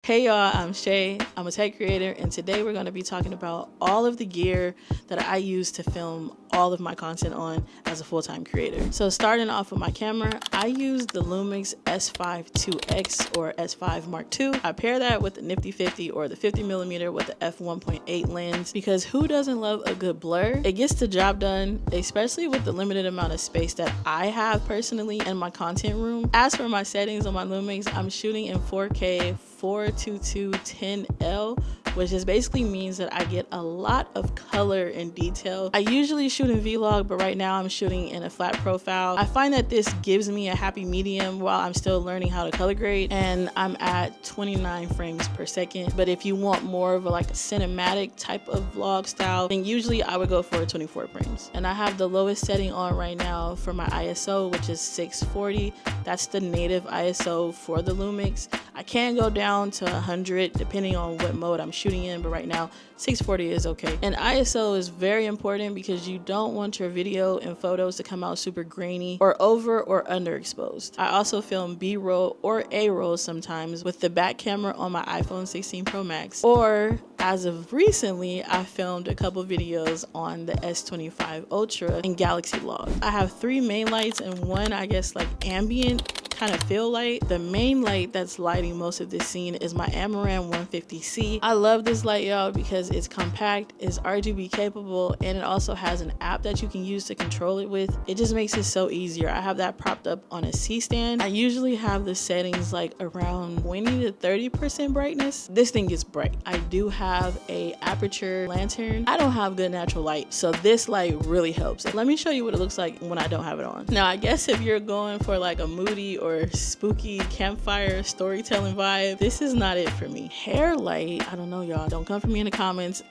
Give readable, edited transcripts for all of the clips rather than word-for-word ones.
Hey y'all, I'm Shay. I'm a tech creator, and today we're going to be talking about all of the gear that I use to film all of my content on as a full-time creator. So starting off with my camera, I use the Lumix S5 IIX or S5 Mark II. I pair that with the Nifty 50 or the 50mm with the f1.8 lens because who doesn't love a good blur? It gets the job done, especially with the limited amount of space that I have personally in my content room. As for my settings on my Lumix, I'm shooting in 4K 422 10L, which just basically means that I get a lot of color and detail. I usually shoot in vlog, but right now I'm shooting in a flat profile. I find that this gives me a happy medium while I'm still learning how to color grade, and I'm at 29 frames per second. But if you want more of a cinematic type of vlog style, then usually I would go for 24 frames. And I have the lowest setting on right now for my ISO, which is 640. That's the native ISO for the Lumix. I can go down to 100 depending on what mode I'm shooting in, but right now 640 is okay. And ISO is very important because you don't want your video and photos to come out super grainy or over or underexposed. I also film B-roll or A-roll sometimes with the back camera on my iPhone 16 Pro Max, or as of recently I filmed a couple videos on the S25 Ultra in Galaxy Log. I have 3 main lights and one ambient kind of feel light. The main light that's lighting most of this scene is my Amaran 150C. I love this light, y'all, because it's compact, it's RGB capable, and it also has an app that you can use to control it with. It just makes it so easier. I have that propped up on a C-stand. I usually have the settings around 20 to 30% brightness. This thing is bright. I do have a aperture lantern. I don't have good natural light, so this light really helps. Let me show you what it looks like when I don't have it on. Now, I guess if you're going for a moody or spooky campfire storytelling vibe, this is not it for me. Hair light, I don't know, y'all, don't come for me in the comments.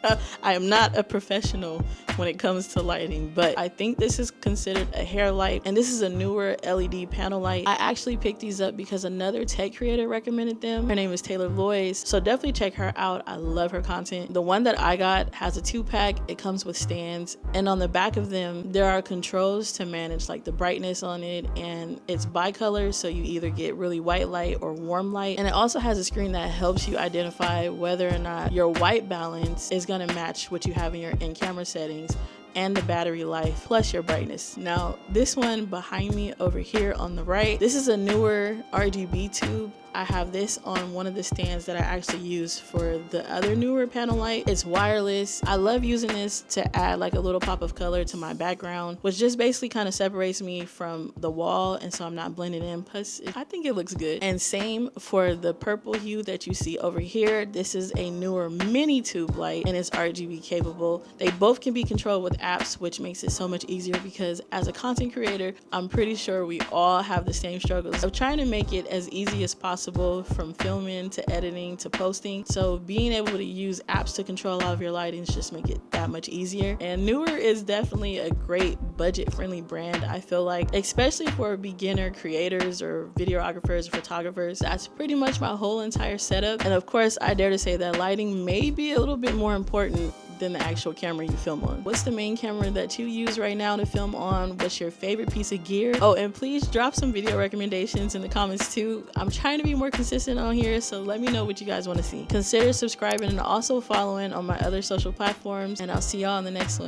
I am not a professional when it comes to lighting, but I think this is considered a hair light, and this is a newer LED panel light. I actually picked these up because another tech creator recommended them. Her name is Taylor Loyce, so definitely check her out. I love her content. The one that I got has a 2-pack. It comes with stands, and on the back of them there are controls to manage the brightness on it, and it's bicolor, so you either get really white light or warm light. And it also has a screen that helps you identify whether or not your white balance is going to match what you have in your in-camera settings, and the battery life, plus your brightness. Now, this one behind me over here on the right, this is a newer RGB tube. I have this on one of the stands that I actually use for the other newer panel light. It's wireless. I love using this to add a little pop of color to my background, which just basically kind of separates me from the wall, and so I'm not blending in. Plus, I think it looks good. And same for the purple hue that you see over here. This is a newer mini tube light, and it's RGB capable. They both can be controlled with apps, which makes it so much easier because as a content creator, I'm pretty sure we all have the same struggles of trying to make it as easy as possible, from filming to editing to posting. So being able to use apps to control all of your lightings just make it that much easier. And Newer is definitely a great budget-friendly brand, I feel like, especially for beginner creators or videographers or photographers. That's pretty much my whole entire setup. And of course, I dare to say that lighting may be a little bit more important than the actual camera you film on. What's the main camera that you use right now to film on? What's your favorite piece of gear? Oh, and please drop some video recommendations in the comments too. I'm trying to be more consistent on here, so let me know what you guys want to see. Consider subscribing and also following on my other social platforms, and I'll see y'all in the next one.